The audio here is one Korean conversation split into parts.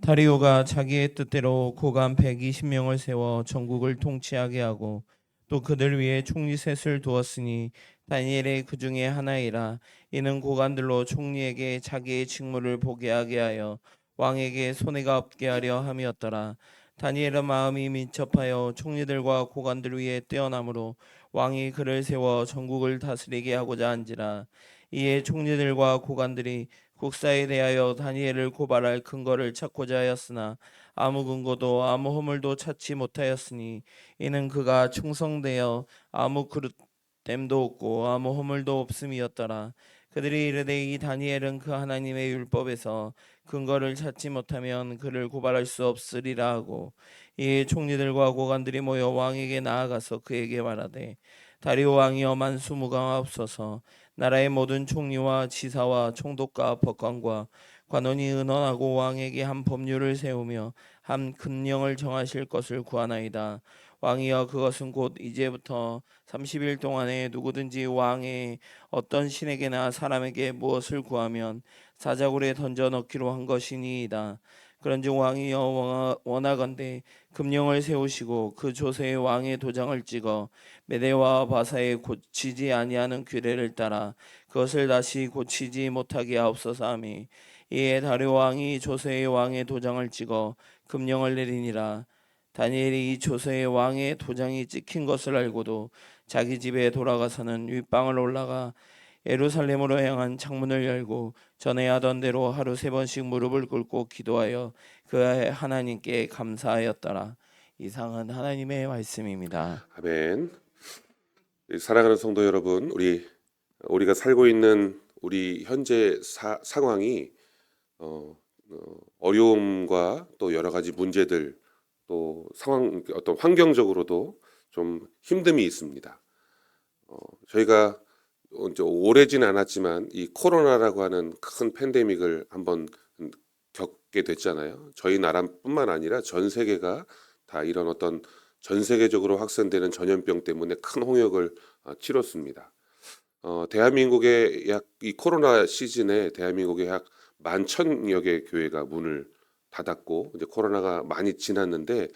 다리오가 자기의 뜻대로 고관 120명을 세워 전국을 통치하게 하고 또 그들 위에 총리 셋을 두었으니 다니엘이 그 중에 하나이라. 이는 고관들로 총리에게 자기의 직무를 보게 하게 하여 왕에게 손해가 없게 하려 함이었더라. 다니엘의 마음이 민첩하여 총리들과 고관들 위에 뛰어나므로 왕이 그를 세워 전국을 다스리게 하고자 한지라. 이에 총리들과 고관들이 국사에 대하여 다니엘을 고발할 근거를 찾고자 하였으나 아무 근거도 아무 허물도 찾지 못하였으니 이는 그가 충성되어 아무 그릇됨도 없고 아무 허물도 없음이었더라. 그들이 이르되 이 다니엘은 그 하나님의 율법에서 근거를 찾지 못하면 그를 고발할 수 없으리라 하고, 이에 총리들과 고관들이 모여 왕에게 나아가서 그에게 말하되, 다리오 왕이여 만수무강하옵소서. 나라의 모든 총리와 지사와 총독과 법관과 관원이 의논하고 왕에게 한 법률을 세우며 한 금령을 정하실 것을 구하나이다. 왕이여 그것은 곧 이제부터 30일 동안에 누구든지 왕의 어떤 신에게나 사람에게 무엇을 구하면 사자굴에 던져 넣기로 한 것이니이다. 그런즉 왕이여 원하건대 금령을 세우시고 그 조서에 왕의 도장을 찍어 메대와 바사에 고치지 아니하는 규례를 따라 그것을 다시 고치지 못하게 하옵소서 하매, 이에 다리오 왕이 조서에 왕의 도장을 찍어 금령을 내리니라. 다니엘이 이 조서에 왕의 도장이 찍힌 것을 알고도 자기 집에 돌아가서는 윗방을 올라가 예루살렘으로 향한 창문을 열고 전에 하던 대로 하루 3번씩 무릎을 꿇고 기도하여 그 하나님께 감사하였더라. 이상은 하나님의 말씀입니다. 아멘. 사랑하는 성도 여러분, 우리가 살고 있는 우리 현재 상황이 어려움과 또 여러 가지 문제들, 또 어떤 환경적으로도 좀 힘듦이 있습니다. 저희가 이제 오래진 않았지만 이 코로나라고 하는 큰 팬데믹을 한번 겪게 됐잖아요. 저희 나라뿐만 아니라 전 세계가 다 이런 어떤 전 세계적으로 확산되는 전염병 때문에 큰 홍역을 치렀습니다. 대한민국의 이 코로나 시즌에 대한민국의 약 11,000여 개 교회가 문을 닫았고, 이제 코로나가 많이 지났는데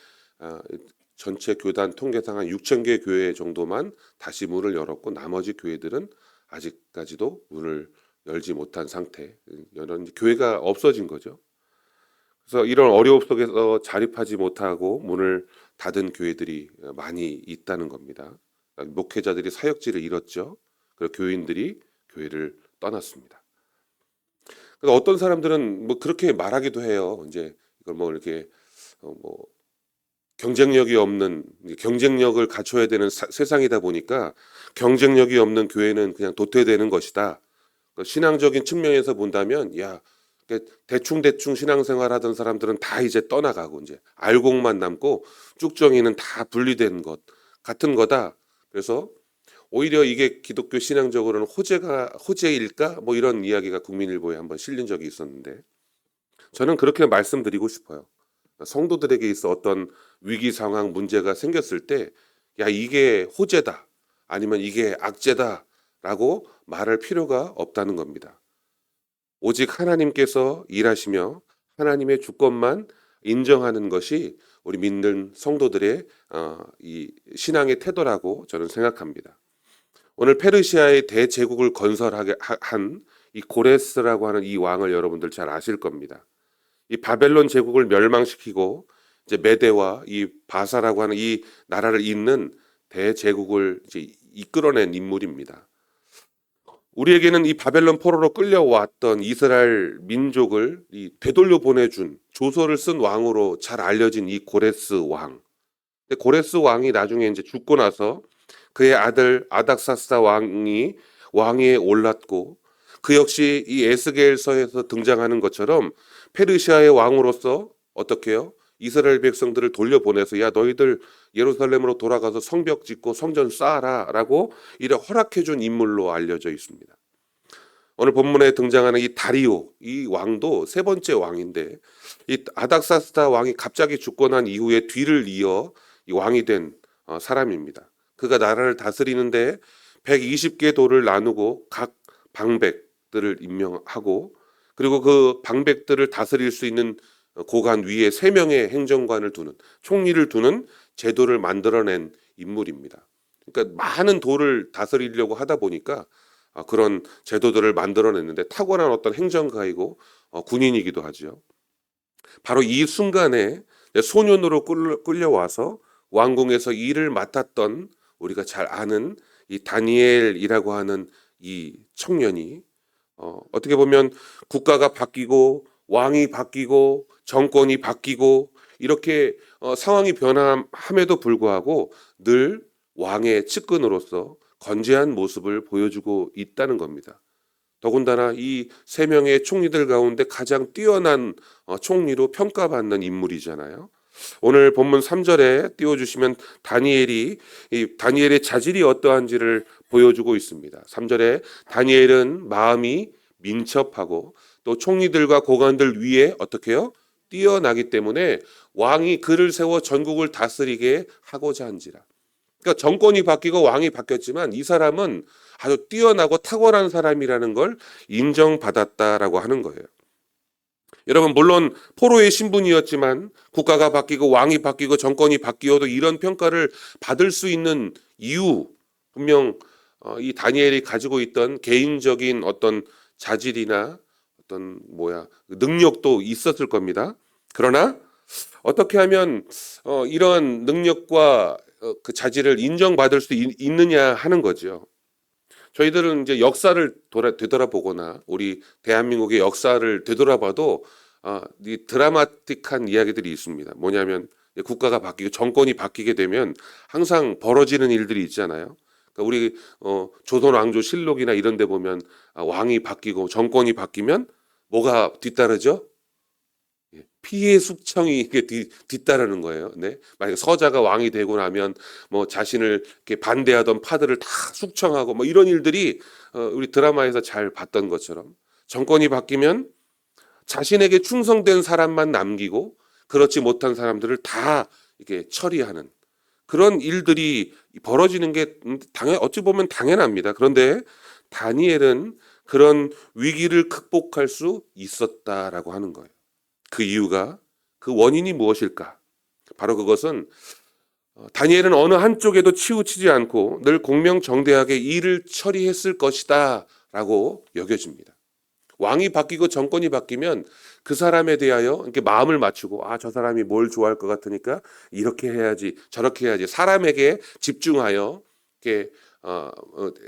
전체 교단 통계상 한 6,000개 교회 정도만 다시 문을 열었고, 나머지 교회들은 아직까지도 문을 열지 못한 상태. 이런 교회가 없어진 거죠. 그래서 이런 어려움 속에서 자립하지 못하고 문을 닫은 교회들이 많이 있다는 겁니다. 목회자들이 사역지를 잃었죠. 그리고 교인들이 교회를 떠났습니다. 그래서 어떤 사람들은 뭐 그렇게 말하기도 해요. 이제 이걸 뭐 이렇게 뭐 경쟁력을 갖춰야 되는 세상이다 보니까 경쟁력이 없는 교회는 그냥 도태되는 것이다. 신앙적인 측면에서 본다면 대충 신앙생활 하던 사람들은 다 이제 떠나가고 이제 알곡만 남고 쭉정이는 다 분리된 것 같은 거다. 그래서 오히려 이게 기독교 신앙적으로는 호재일까? 뭐 이런 이야기가 국민일보에 한번 실린 적이 있었는데, 저는 그렇게 말씀드리고 싶어요. 성도들에게 있어 어떤 위기 상황 문제가 생겼을 때 이게 호재다 아니면 이게 악재다라고 말할 필요가 없다는 겁니다. 오직 하나님께서 일하시며 하나님의 주권만 인정하는 것이 우리 믿는 성도들의 이 신앙의 태도라고 저는 생각합니다. 오늘 페르시아의 대제국을 건설하게 한 이 고레스라고 하는 이 왕을 여러분들 잘 아실 겁니다. 이 바벨론 제국을 멸망시키고 이제 메대와 이 바사라고 하는 이 나라를 잇는 대제국을 이제 이끌어낸 인물입니다. 우리에게는 이 바벨론 포로로 끌려왔던 이스라엘 민족을 되돌려 보내준 조서를 쓴 왕으로 잘 알려진 이 고레스 왕. 근데 고레스 왕이 나중에 이제 죽고 나서 그의 아들 아닥사스다 왕이 왕위에 올랐고, 그 역시 이 에스겔서에서 등장하는 것처럼 페르시아의 왕으로서 어떻게 해요? 이스라엘 백성들을 돌려보내서 너희들 예루살렘으로 돌아가서 성벽 짓고 성전 쌓아라 라고 이래 허락해준 인물로 알려져 있습니다. 오늘 본문에 등장하는 이 다리오, 이 왕도 3번째 왕인데, 이 아닥사스다 왕이 갑자기 죽고 난 이후에 뒤를 이어 이 왕이 된 사람입니다. 그가 나라를 다스리는데 120개 도를 나누고 각 방백들을 임명하고, 그리고 그 방백들을 다스릴 수 있는 고관 위에 3명의 행정관을 두는, 총리를 두는 제도를 만들어낸 인물입니다. 그러니까 많은 도를 다스리려고 하다 보니까 그런 제도들을 만들어냈는데 탁월한 어떤 행정가이고 군인이기도 하죠. 바로 이 순간에 소년으로 끌려와서 왕궁에서 일을 맡았던 우리가 잘 아는 이 다니엘이라고 하는 이 청년이 어떻게 보면 국가가 바뀌고 왕이 바뀌고 정권이 바뀌고 이렇게 상황이 변함에도 불구하고 늘 왕의 측근으로서 건재한 모습을 보여주고 있다는 겁니다. 더군다나 이 3명의 총리들 가운데 가장 뛰어난 총리로 평가받는 인물이잖아요. 오늘 본문 3절에 띄워주시면 다니엘의 자질이 어떠한지를 보여주고 있습니다. 3절에 다니엘은 마음이 민첩하고 또 총리들과 고관들 위에 어떻게 해요? 뛰어나기 때문에 왕이 그를 세워 전국을 다스리게 하고자 한지라. 그러니까 정권이 바뀌고 왕이 바뀌었지만 이 사람은 아주 뛰어나고 탁월한 사람이라는 걸 인정받았다라고 하는 거예요. 여러분, 물론 포로의 신분이었지만 국가가 바뀌고 왕이 바뀌고 정권이 바뀌어도 이런 평가를 받을 수 있는 이유, 분명 이 다니엘이 가지고 있던 개인적인 어떤 자질이나 어떤 능력도 있었을 겁니다. 그러나 어떻게 하면 이런 능력과 그 자질을 인정받을 수 있느냐 하는 거죠. 저희들은 이제 역사를 되돌아보거나 우리 대한민국의 역사를 되돌아봐도 이 드라마틱한 이야기들이 있습니다. 뭐냐면 국가가 바뀌고 정권이 바뀌게 되면 항상 벌어지는 일들이 있잖아요. 그러니까 우리 조선 왕조 실록이나 이런 데 보면 왕이 바뀌고 정권이 바뀌면 뭐가 뒤따르죠? 피해 숙청이 이게 뒤따르는 거예요. 네. 만약에 서자가 왕이 되고 나면 뭐 자신을 이렇게 반대하던 파들을 다 숙청하고 뭐 이런 일들이 우리 드라마에서 잘 봤던 것처럼 정권이 바뀌면 자신에게 충성된 사람만 남기고 그렇지 못한 사람들을 다 이렇게 처리하는 그런 일들이 벌어지는 게 어찌 보면 당연합니다. 그런데 다니엘은 그런 위기를 극복할 수 있었다라고 하는 거예요. 그 이유가, 그 원인이 무엇일까? 바로 그것은 다니엘은 어느 한쪽에도 치우치지 않고 늘 공명정대하게 일을 처리했을 것이다 라고 여겨집니다. 왕이 바뀌고 정권이 바뀌면 그 사람에 대하여 이렇게 마음을 맞추고 저 사람이 뭘 좋아할 것 같으니까 이렇게 해야지 저렇게 해야지 사람에게 집중하여 이렇게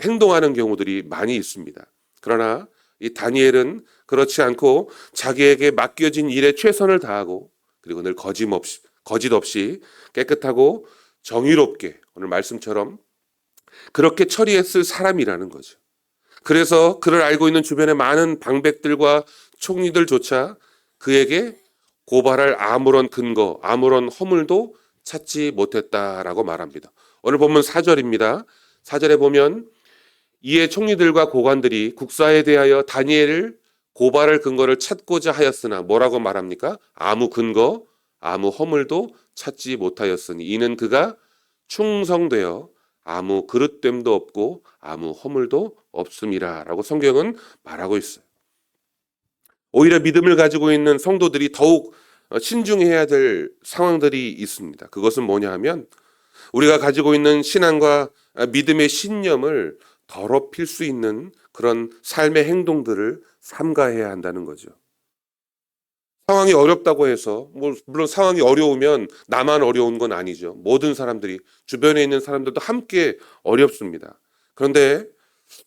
행동하는 경우들이 많이 있습니다. 그러나 이 다니엘은 그렇지 않고 자기에게 맡겨진 일에 최선을 다하고 그리고 늘 거짓 없이 깨끗하고 정의롭게 오늘 말씀처럼 그렇게 처리했을 사람이라는 거죠. 그래서 그를 알고 있는 주변의 많은 방백들과 총리들조차 그에게 고발할 아무런 근거, 아무런 허물도 찾지 못했다라고 말합니다. 오늘 본문 4절입니다. 4절에 보면 이에 총리들과 고관들이 국사에 대하여 다니엘을 고발할 근거를 찾고자 하였으나 뭐라고 말합니까? 아무 근거, 아무 허물도 찾지 못하였으니 이는 그가 충성되어 아무 그릇됨도 없고 아무 허물도 없음이라 라고 성경은 말하고 있어요. 오히려 믿음을 가지고 있는 성도들이 더욱 신중해야 될 상황들이 있습니다. 그것은 뭐냐 하면 우리가 가지고 있는 신앙과 믿음의 신념을 더럽힐 수 있는 그런 삶의 행동들을 삼가해야 한다는 거죠. 상황이 어렵다고 해서 물론 상황이 어려우면 나만 어려운 건 아니죠. 모든 사람들이 주변에 있는 사람들도 함께 어렵습니다. 그런데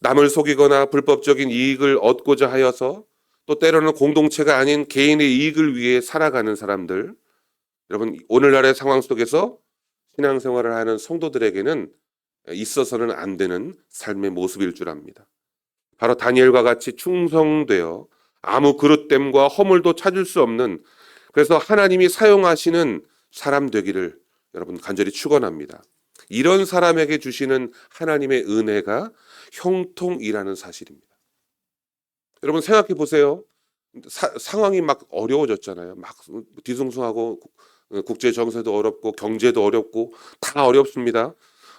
남을 속이거나 불법적인 이익을 얻고자 하여서 또 때로는 공동체가 아닌 개인의 이익을 위해 살아가는 사람들, 여러분 오늘날의 상황 속에서 신앙생활을 하는 성도들에게는 있어서는 안 되는 삶의 모습일 줄 압니다. 바로 다니엘과 같이 충성되어 아무 그릇됨과 허물도 찾을 수 없는, 그래서 하나님이 사용하시는 사람 되기를 여러분 간절히 축원합니다. 이런 사람에게 주시는 하나님의 은혜가 형통이라는 사실입니다. 여러분 생각해 보세요. 상황이 막 어려워졌잖아요. 막 뒤숭숭하고 국제 정세도 어렵고 경제도 어렵고 다 어렵습니다.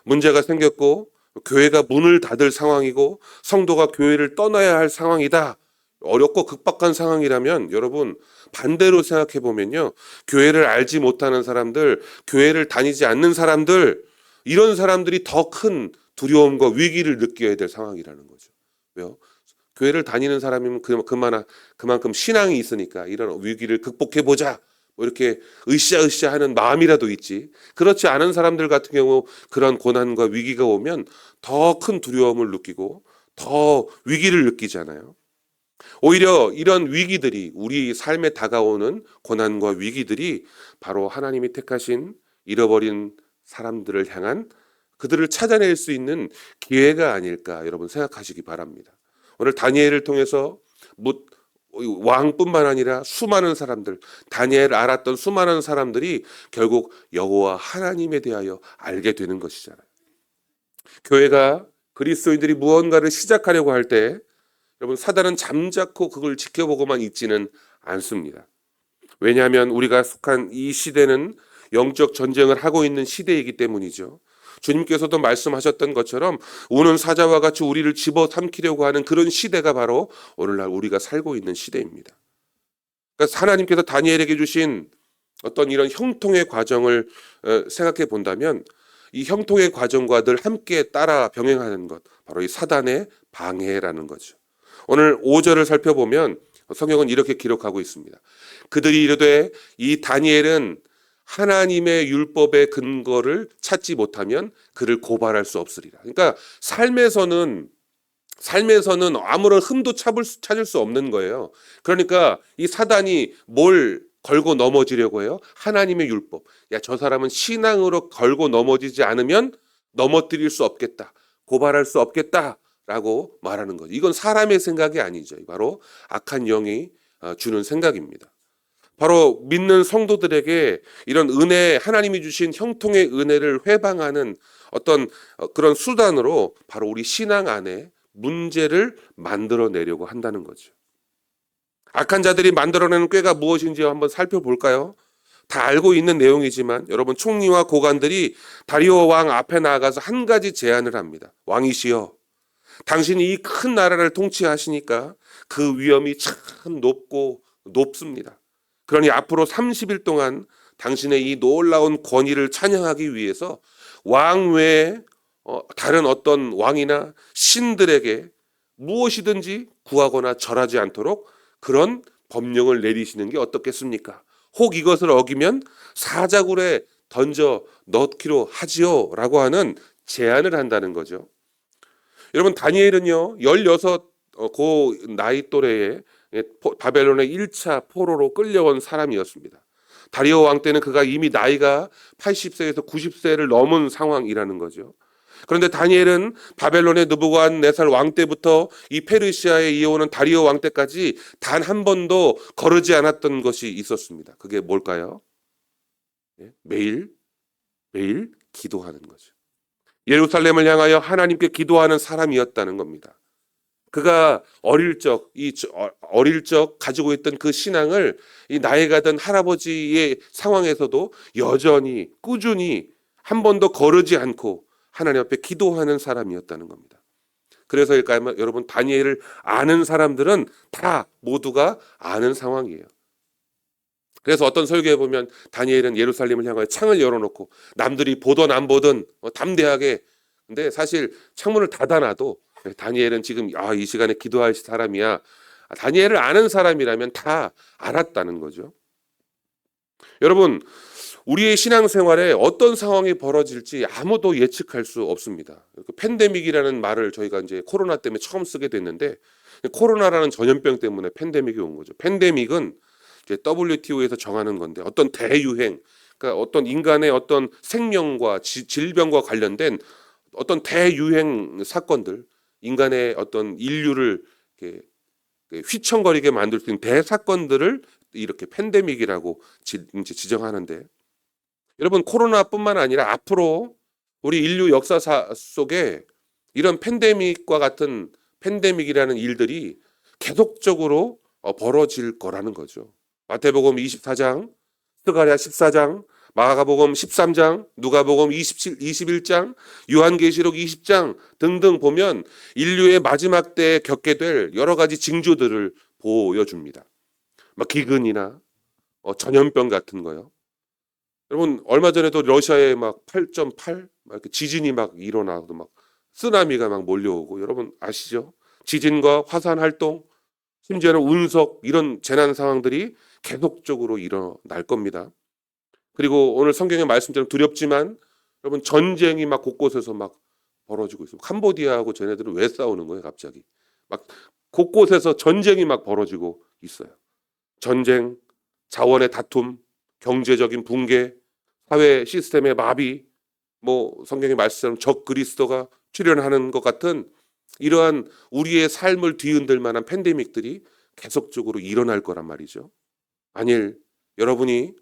문제가 생겼고 교회가 문을 닫을 상황이고 성도가 교회를 떠나야 할 상황이다. 어렵고 극박한 상황이라면 여러분 반대로 생각해 보면요. 교회를 알지 못하는 사람들, 교회를 다니지 않는 사람들, 이런 사람들이 더 큰 두려움과 위기를 느껴야 될 상황이라는 거죠. 왜요? 교회를 다니는 사람이면 그만큼 신앙이 있으니까 이런 위기를 극복해 보자. 뭐 이렇게 으쌰으쌰 하는 마음이라도 있지. 그렇지 않은 사람들 같은 경우 그런 고난과 위기가 오면 더 큰 두려움을 느끼고 더 위기를 느끼잖아요. 오히려 이런 위기들이 우리 삶에 다가오는 고난과 위기들이 바로 하나님이 택하신 잃어버린 사람들을 향한 그들을 찾아낼 수 있는 기회가 아닐까 여러분 생각하시기 바랍니다. 오늘 다니엘을 통해서 왕뿐만 아니라 수많은 사람들, 다니엘을 알았던 수많은 사람들이 결국 여호와 하나님에 대하여 알게 되는 것이잖아요. 교회가 그리스도인들이 무언가를 시작하려고 할 때 여러분 사단은 잠자코 그걸 지켜보고만 있지는 않습니다. 왜냐하면 우리가 속한 이 시대는 영적 전쟁을 하고 있는 시대이기 때문이죠. 주님께서도 말씀하셨던 것처럼 우는 사자와 같이 우리를 집어삼키려고 하는 그런 시대가 바로 오늘날 우리가 살고 있는 시대입니다. 그러니까 하나님께서 다니엘에게 주신 어떤 이런 형통의 과정을 생각해 본다면 이 형통의 과정과 늘 함께 따라 병행하는 것, 바로 이 사단의 방해라는 거죠. 오늘 5절을 살펴보면 성경은 이렇게 기록하고 있습니다. 그들이 이르되 이 다니엘은 하나님의 율법의 근거를 찾지 못하면 그를 고발할 수 없으리라. 그러니까 삶에서는 아무런 흠도 찾을 수 없는 거예요. 그러니까 이 사단이 뭘 걸고 넘어지려고 해요? 하나님의 율법. 야, 저 사람은 신앙으로 걸고 넘어지지 않으면 넘어뜨릴 수 없겠다. 고발할 수 없겠다. 라고 말하는 거죠. 이건 사람의 생각이 아니죠. 바로 악한 영이 주는 생각입니다. 바로 믿는 성도들에게 이런 은혜, 하나님이 주신 형통의 은혜를 회방하는 어떤 그런 수단으로 바로 우리 신앙 안에 문제를 만들어내려고 한다는 거죠. 악한 자들이 만들어내는 꾀가 무엇인지 한번 살펴볼까요? 다 알고 있는 내용이지만 여러분 총리와 고관들이 다리오 왕 앞에 나아가서 한 가지 제안을 합니다. 왕이시여, 당신이 이 큰 나라를 통치하시니까 그 위험이 참 높습니다. 그러니 앞으로 30일 동안 당신의 이 놀라운 권위를 찬양하기 위해서 왕 외에 다른 어떤 왕이나 신들에게 무엇이든지 구하거나 절하지 않도록 그런 법령을 내리시는 게 어떻겠습니까? 혹 이것을 어기면 사자굴에 던져 넣기로 하지요 라고 하는 제안을 한다는 거죠. 여러분 다니엘은요 16 그 나이 또래에 바벨론의 1차 포로로 끌려온 사람이었습니다. 다리오 왕 때는 그가 이미 나이가 80세에서 90세를 넘은 상황이라는 거죠. 그런데 다니엘은 바벨론의 느부갓네살 왕 때부터 이 페르시아에 이어오는 다리오 왕 때까지 단 한 번도 거르지 않았던 것이 있었습니다. 그게 뭘까요? 매일 기도하는 거죠. 예루살렘을 향하여 하나님께 기도하는 사람이었다는 겁니다. 그가 어릴 적 가지고 있던 그 신앙을 이 나이가 든 할아버지의 상황에서도 여전히 꾸준히 한 번도 거르지 않고 하나님 앞에 기도하는 사람이었다는 겁니다. 그래서일까요? 여러분 다니엘을 아는 사람들은 다 모두가 아는 상황이에요. 그래서 어떤 설교에 보면 다니엘은 예루살렘을 향하여 창을 열어놓고 남들이 보든 안 보든 담대하게, 근데 사실 창문을 닫아놔도 다니엘은 지금 이 시간에 기도할 사람이야. 다니엘을 아는 사람이라면 다 알았다는 거죠. 여러분 우리의 신앙생활에 어떤 상황이 벌어질지 아무도 예측할 수 없습니다. 팬데믹이라는 말을 저희가 이제 코로나 때문에 처음 쓰게 됐는데 코로나라는 전염병 때문에 팬데믹이 온 거죠. 팬데믹은 이제 WTO에서 정하는 건데 어떤 대유행, 그러니까 어떤 인간의 어떤 생명과 질병과 관련된 어떤 대유행 사건들, 인간의 어떤 인류를 이렇게 휘청거리게 만들 수 있는 대사건들을 이렇게 팬데믹이라고 지정하는데, 여러분 코로나뿐만 아니라 앞으로 우리 인류 역사 속에 이런 팬데믹과 같은 팬데믹이라는 일들이 계속적으로 벌어질 거라는 거죠. 마태복음 24장, 스가랴 14장, 마가복음 13장, 누가복음 21장, 요한계시록 20장 등등 보면 인류의 마지막 때에 겪게 될 여러 가지 징조들을 보여줍니다. 막 기근이나 전염병 같은 거요. 여러분 얼마 전에도 러시아에 막 8.8 막 이렇게 지진이 막 일어나고 막 쓰나미가 막 몰려오고 여러분 아시죠? 지진과 화산 활동, 심지어는 운석 이런 재난 상황들이 계속적으로 일어날 겁니다. 그리고 오늘 성경의 말씀처럼 두렵지만 여러분 전쟁이 막 곳곳에서 막 벌어지고 있어요. 캄보디아하고 쟤네들은 왜 싸우는 거예요, 갑자기? 막 곳곳에서 전쟁이 막 벌어지고 있어요. 전쟁, 자원의 다툼, 경제적인 붕괴, 사회 시스템의 마비, 뭐 성경의 말씀처럼 적 그리스도가 출현하는 것 같은 이러한 우리의 삶을 뒤흔들 만한 팬데믹들이 계속적으로 일어날 거란 말이죠. 만일 여러분이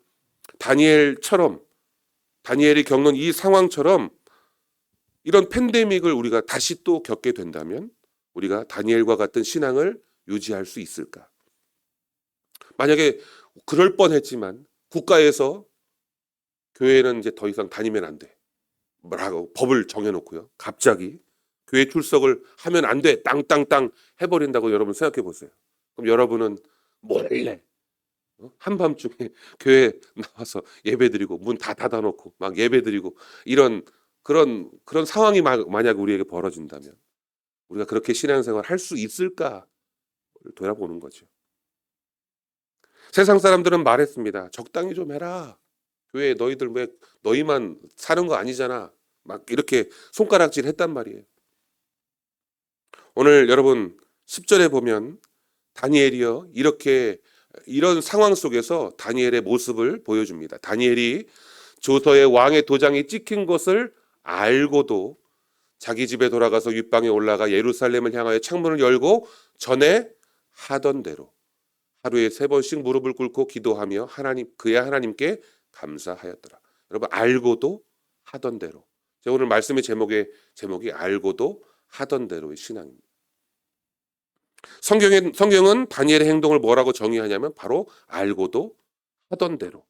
다니엘처럼 다니엘이 겪는 이 상황처럼 이런 팬데믹을 우리가 다시 또 겪게 된다면 우리가 다니엘과 같은 신앙을 유지할 수 있을까? 만약에 그럴 뻔했지만 국가에서 교회는 이제 더 이상 다니면 안 돼. 뭐라고 법을 정해놓고요. 갑자기 교회 출석을 하면 안 돼. 땅땅땅 해버린다고 여러분 생각해 보세요. 그럼 여러분은 몰래 한밤중에 교회 나와서 예배드리고 문 다 닫아놓고 막 예배드리고 이런 그런 상황이 만약 우리에게 벌어진다면 우리가 그렇게 신앙생활 할 수 있을까 돌아보는 거죠. 세상 사람들은 말했습니다. 적당히 좀 해라. 교회 너희들 왜 너희만 사는 거 아니잖아. 막 이렇게 손가락질 했단 말이에요. 오늘 여러분 10절에 보면 다니엘이요 이런 상황 속에서 다니엘의 모습을 보여줍니다. 다니엘이 조서에 왕의 도장이 찍힌 것을 알고도 자기 집에 돌아가서 윗방에 올라가 예루살렘을 향하여 창문을 열고 전에 하던 대로 하루에 3번씩 무릎을 꿇고 기도하며 그의 하나님께 감사하였더라. 여러분 알고도 하던 대로. 제가 오늘 말씀의 제목이 알고도 하던 대로의 신앙입니다. 성경은 다니엘의 행동을 뭐라고 정의하냐면 바로 알고도 하던 대로.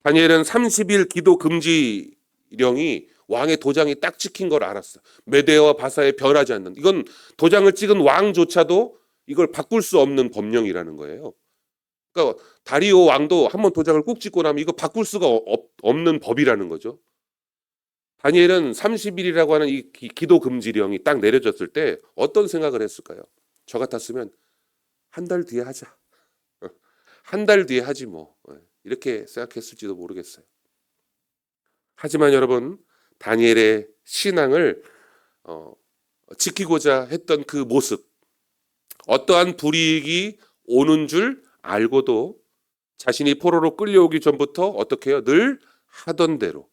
다니엘은 30일 기도 금지령이 왕의 도장이 딱 찍힌 걸 알았어. 메대와 바사에 변하지 않는. 이건 도장을 찍은 왕조차도 이걸 바꿀 수 없는 법령이라는 거예요. 그러니까 다리오 왕도 한번 도장을 꾹 찍고 나면 이거 바꿀 수가 없는 법이라는 거죠. 다니엘은 30일이라고 하는 이 기도 금지령이 딱 내려졌을 때 어떤 생각을 했을까요? 저 같았으면 한 달 뒤에 하자. 한 달 뒤에 하지 뭐. 이렇게 생각했을지도 모르겠어요. 하지만 여러분 다니엘의 신앙을 지키고자 했던 그 모습, 어떠한 불이익이 오는 줄 알고도 자신이 포로로 끌려오기 전부터 어떻게 해요? 늘 하던 대로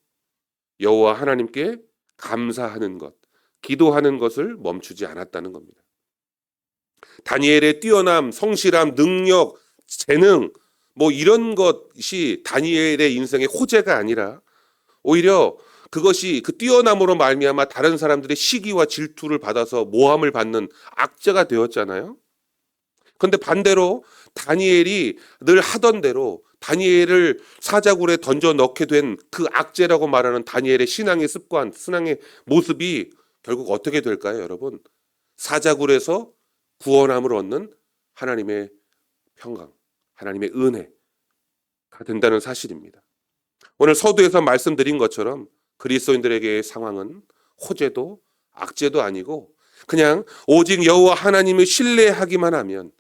여호와 하나님께 감사하는 것, 기도하는 것을 멈추지 않았다는 겁니다. 다니엘의 뛰어남, 성실함, 능력, 재능 뭐 이런 것이 다니엘의 인생의 호재가 아니라 오히려 그것이 그 뛰어남으로 말미암아 다른 사람들의 시기와 질투를 받아서 모함을 받는 악재가 되었잖아요. 그런데 반대로 다니엘이 늘 하던 대로 다니엘을 사자굴에 던져 넣게 된 그 악재라고 말하는 다니엘의 신앙의 습관, 신앙의 모습이 결국 어떻게 될까요, 여러분? 사자굴에서 구원함을 얻는 하나님의 평강, 하나님의 은혜가 된다는 사실입니다. 오늘 서두에서 말씀드린 것처럼 그리스도인들에게의 상황은 호재도 악재도 아니고 그냥 오직 여호와 하나님을 신뢰하기만 하면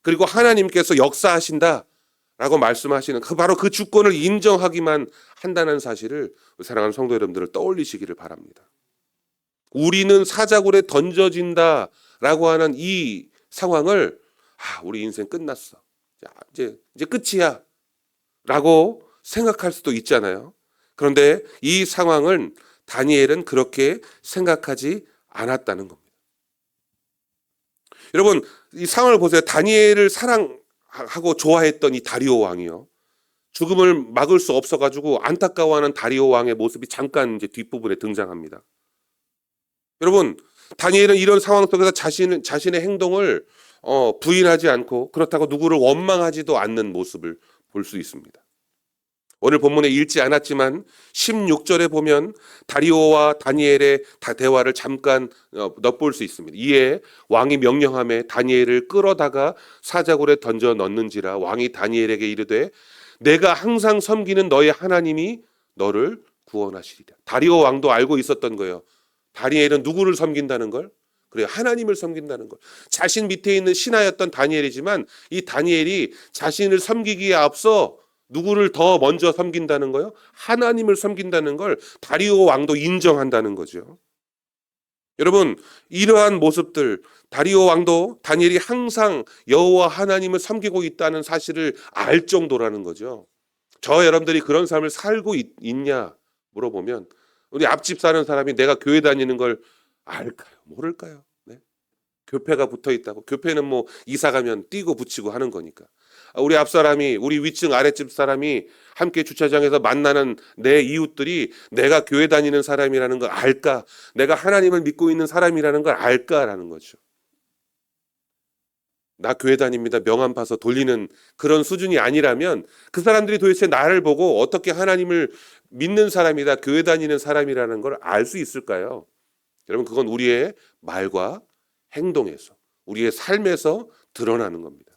그리고 하나님께서 역사하신다라고 말씀하시는 바로 그 주권을 인정하기만 한다는 사실을 사랑하는 성도 여러분들을 떠올리시기를 바랍니다. 우리는 사자굴에 던져진다라고 하는 이 상황을 우리 인생 끝났어. 이제 끝이야 라고 생각할 수도 있잖아요. 그런데 이 상황은 다니엘은 그렇게 생각하지 않았다는 겁니다. 여러분 이 상황을 보세요. 다니엘을 사랑하고 좋아했던 이 다리오 왕이요. 죽음을 막을 수 없어가지고 안타까워하는 다리오 왕의 모습이 잠깐 이제 뒷부분에 등장합니다. 여러분 다니엘은 이런 상황 속에서 자신의 행동을 부인하지 않고 그렇다고 누구를 원망하지도 않는 모습을 볼 수 있습니다. 오늘 본문에 읽지 않았지만 16절에 보면 다리오와 다니엘의 대화를 잠깐 엿볼 수 있습니다. 이에 왕이 명령하며 다니엘을 끌어다가 사자굴에 던져 넣는지라 왕이 다니엘에게 이르되 내가 항상 섬기는 너의 하나님이 너를 구원하시리라. 다리오 왕도 알고 있었던 거예요. 다니엘은 누구를 섬긴다는 걸? 그래요. 하나님을 섬긴다는 걸. 자신 밑에 있는 신하였던 다니엘이지만 이 다니엘이 자신을 섬기기에 앞서 누구를 더 먼저 섬긴다는 거요? 하나님을 섬긴다는 걸 다리오 왕도 인정한다는 거죠. 여러분, 이러한 모습들, 다리오 왕도 다니엘이 항상 여호와 하나님을 섬기고 있다는 사실을 알 정도라는 거죠. 저 여러분들이 그런 삶을 살고 있냐 물어보면 우리 앞집 사는 사람이 내가 교회 다니는 걸 알까요? 모를까요? 네? 교패가 붙어 있다고. 교패는 뭐 이사 가면 띄고 붙이고 하는 거니까. 우리 앞 사람이, 우리 위층 아랫집 사람이 함께 주차장에서 만나는 내 이웃들이 내가 교회 다니는 사람이라는 걸 알까? 내가 하나님을 믿고 있는 사람이라는 걸 알까라는 거죠. 나 교회 다닙니다. 명함 봐서 돌리는 그런 수준이 아니라면 그 사람들이 도대체 나를 보고 어떻게 하나님을 믿는 사람이다, 교회 다니는 사람이라는 걸 알 수 있을까요? 여러분, 그건 우리의 말과 행동에서, 우리의 삶에서 드러나는 겁니다.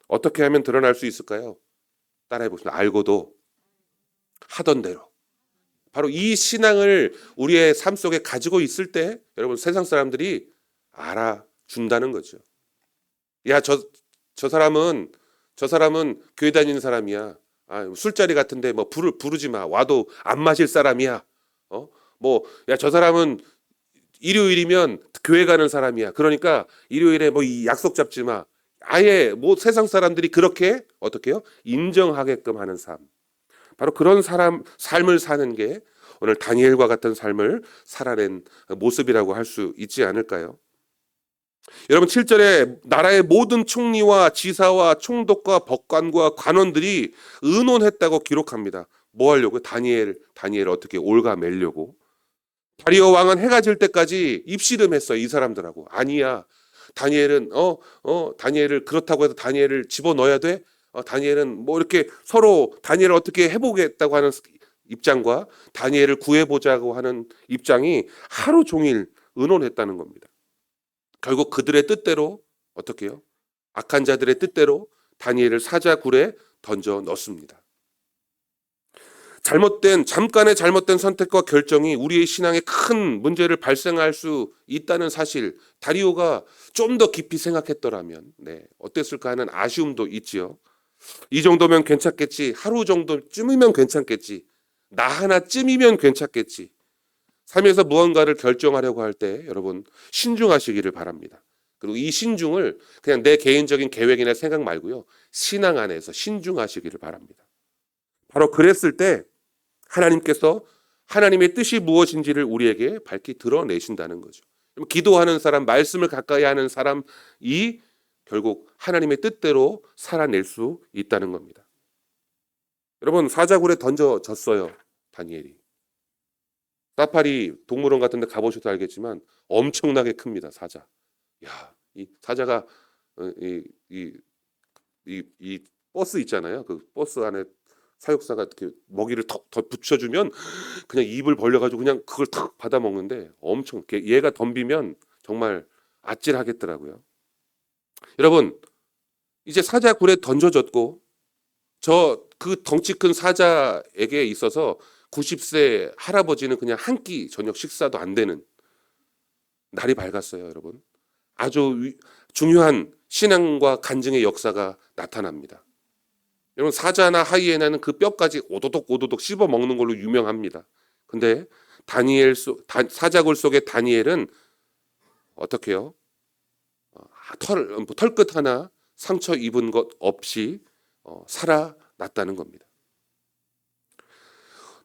어떻게 하면 드러날 수 있을까요? 따라해 보십시오. 알고도 하던 대로. 바로 이 신앙을 우리의 삶 속에 가지고 있을 때 여러분 세상 사람들이 알아준다는 거죠. 야, 저 사람은 교회 다니는 사람이야. 술자리 같은데 뭐 부르지 마. 와도 안 마실 사람이야. 야, 저 사람은 일요일이면 교회 가는 사람이야. 그러니까 일요일에 뭐 이 약속 잡지 마. 아예 뭐 세상 사람들이 그렇게 어떻게 해요? 인정하게끔 하는 삶. 바로 그런 삶을 사는 게 오늘 다니엘과 같은 삶을 살아낸 모습이라고 할 수 있지 않을까요? 여러분 7절에 나라의 모든 총리와 지사와 총독과 법관과 관원들이 의논했다고 기록합니다. 뭐 하려고? 다니엘 어떻게 올가매려고. 다리오 왕은 해가 질 때까지 입씨름했어요. 이 사람들하고. 아니야. 다니엘을 그렇다고 해서 다니엘을 집어넣어야 돼? 다니엘은 뭐 이렇게 서로 다니엘을 어떻게 해보겠다고 하는 입장과 다니엘을 구해보자고 하는 입장이 하루 종일 의논했다는 겁니다. 결국 그들의 뜻대로 어떻게 해요? 악한 자들의 뜻대로 다니엘을 사자굴에 던져 넣습니다. 잠깐의 잘못된 선택과 결정이 우리의 신앙에 큰 문제를 발생할 수 있다는 사실, 다리오가 좀 더 깊이 생각했더라면 어땠을까 하는 아쉬움도 있지요. 이 정도면 괜찮겠지, 하루 정도쯤이면 괜찮겠지, 나 하나쯤이면 괜찮겠지. 삶에서 무언가를 결정하려고 할 때 여러분 신중하시기를 바랍니다. 그리고 이 신중을 그냥 내 개인적인 계획이나 생각 말고요, 신앙 안에서 신중하시기를 바랍니다. 바로 그랬을 때 하나님께서 하나님의 뜻이 무엇인지를 우리에게 밝히 드러내신다는 거죠. 기도하는 사람, 말씀을 가까이 하는 사람이 결국 하나님의 뜻대로 살아낼 수 있다는 겁니다. 여러분 사자굴에 던져졌어요. 다니엘이. 사파리 동물원 같은 데 가보셔도 알겠지만 엄청나게 큽니다. 사자. 이 사자가 이 버스 있잖아요. 그 버스 안에 사육사가 이렇게 먹이를 더 붙여주면 그냥 입을 벌려가지고 그냥 그걸 탁 받아 먹는데 엄청 얘가 덤비면 정말 아찔하겠더라고요. 여러분 이제 사자굴에 던져졌고 그 덩치 큰 사자에게 있어서 90세 할아버지는 그냥 한 끼 저녁 식사도 안 되는 날이 밝았어요. 여러분 아주 중요한 신앙과 간증의 역사가 나타납니다. 여러분 사자나 하이에나는 그 뼈까지 오도독 씹어 먹는 걸로 유명합니다. 근데 사자굴 속의 다니엘은 어떻게 해요? 털끝 하나 상처 입은 것 없이 살아났다는 겁니다.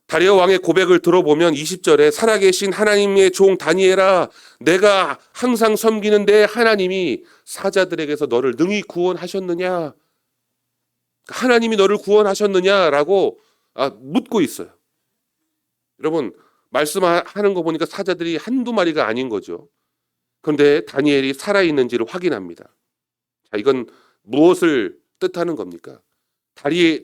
다리오 왕의 고백을 들어보면 20절에 살아계신 하나님의 종 다니엘아, 내가 항상 섬기는 내 하나님이 사자들에게서 너를 능히 구원하셨느냐? 하나님이 너를 구원하셨느냐라고 묻고 있어요. 여러분 말씀하는 거 보니까 사자들이 한두 마리가 아닌 거죠. 그런데 다니엘이 살아있는지를 확인합니다. 자, 이건 무엇을 뜻하는 겁니까?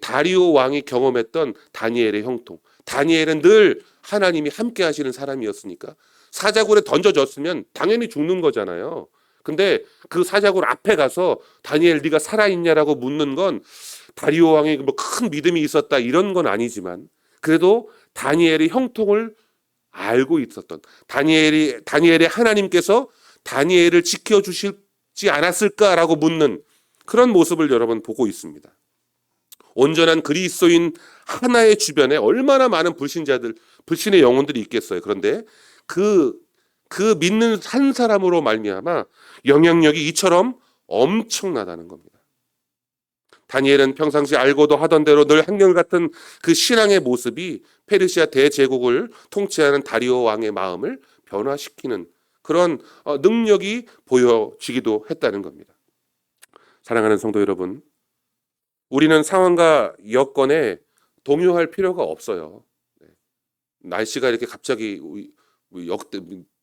다리오 왕이 경험했던 다니엘의 형통. 다니엘은 늘 하나님이 함께 하시는 사람이었으니까 사자굴에 던져졌으면 당연히 죽는 거잖아요. 근데 그 사자굴 앞에 가서 다니엘 네가 살아있냐라고 묻는 건 다리오 왕이 뭐 큰 믿음이 있었다 이런 건 아니지만 그래도 다니엘의 형통을 알고 있었던 다니엘의 하나님께서 다니엘을 지켜주실지 않았을까라고 묻는 그런 모습을 여러분 보고 있습니다. 온전한 그리스도인 하나의 주변에 얼마나 많은 불신의 영혼들이 있겠어요. 그런데 그 믿는 한 사람으로 말미암아 영향력이 이처럼 엄청나다는 겁니다. 다니엘은 평상시 알고도 하던 대로 늘 한결같은 그 신앙의 모습이 페르시아 대제국을 통치하는 다리오 왕의 마음을 변화시키는 그런 능력이 보여지기도 했다는 겁니다. 사랑하는 성도 여러분, 우리는 상황과 여건에 동요할 필요가 없어요. 날씨가 이렇게 갑자기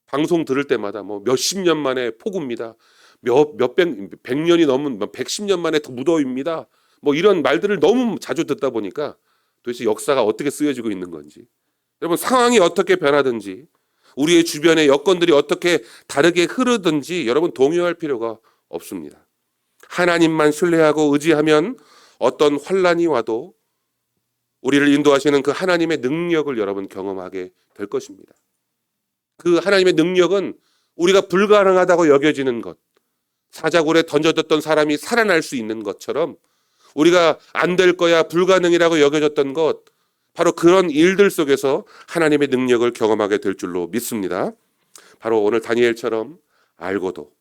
방송 들을 때마다 뭐 몇십 년 만에 폭우입니다. 백 년이 넘은 110년 만에 더 무더위입니다. 뭐 이런 말들을 너무 자주 듣다 보니까 도대체 역사가 어떻게 쓰여지고 있는 건지, 여러분 상황이 어떻게 변하든지 우리의 주변의 여건들이 어떻게 다르게 흐르든지 여러분 동요할 필요가 없습니다. 하나님만 신뢰하고 의지하면 어떤 환란이 와도 우리를 인도하시는 그 하나님의 능력을 여러분 경험하게 될 것입니다. 그 하나님의 능력은 우리가 불가능하다고 여겨지는 것, 사자굴에 던져졌던 사람이 살아날 수 있는 것처럼 우리가 안 될 거야 불가능이라고 여겨졌던 것, 바로 그런 일들 속에서 하나님의 능력을 경험하게 될 줄로 믿습니다. 바로 오늘 다니엘처럼 알고도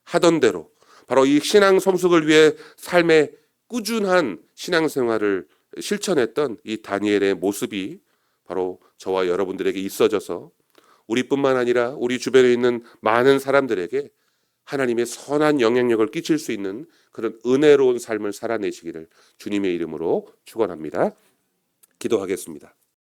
하던 대로 바로 이 신앙 성숙을 위해 삶의 꾸준한 신앙생활을 실천했던 이 다니엘의 모습이 바로 저와 여러분들에게 있어져서 우리뿐만 아니라 우리 주변에 있는 많은 사람들에게 하나님의 선한 영향력을 끼칠 수 있는 그런 은혜로운 삶을 살아내시기를 주님의 이름으로 축원합니다. 기도하겠습니다.